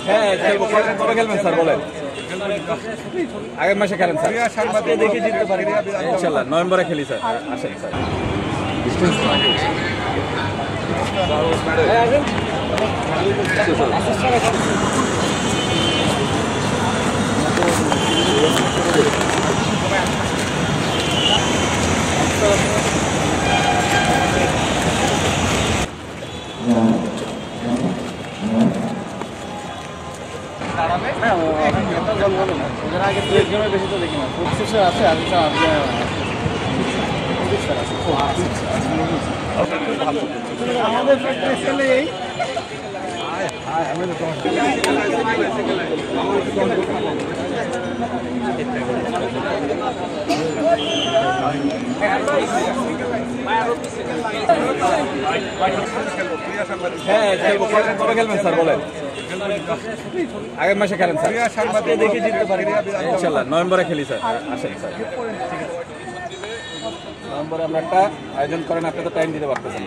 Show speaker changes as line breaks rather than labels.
হ্যাঁ খেলবো। কবে খেলবেন স্যার বলেন? আগের মাসে খেলেন স্যার। দেখে জিততে পারি ইনশাল্লাহ। নভেম্বরে খেলি স্যার। আসেন স্যার। বেশি তো দেখি না, আছে আমাদের হ্যাঁ খেলবো। কবে খেলবেন স্যার বলেন? আগের মাসে খেলেন স্যার। দেখে জিততে পারি ইনশাল্লাহ। নভেম্বরে খেলি স্যার। আসেন স্যার। নভেম্বরে আমরা একটা আয়োজন করেন, আপনি তো টাইম দিতে পারতেছেন।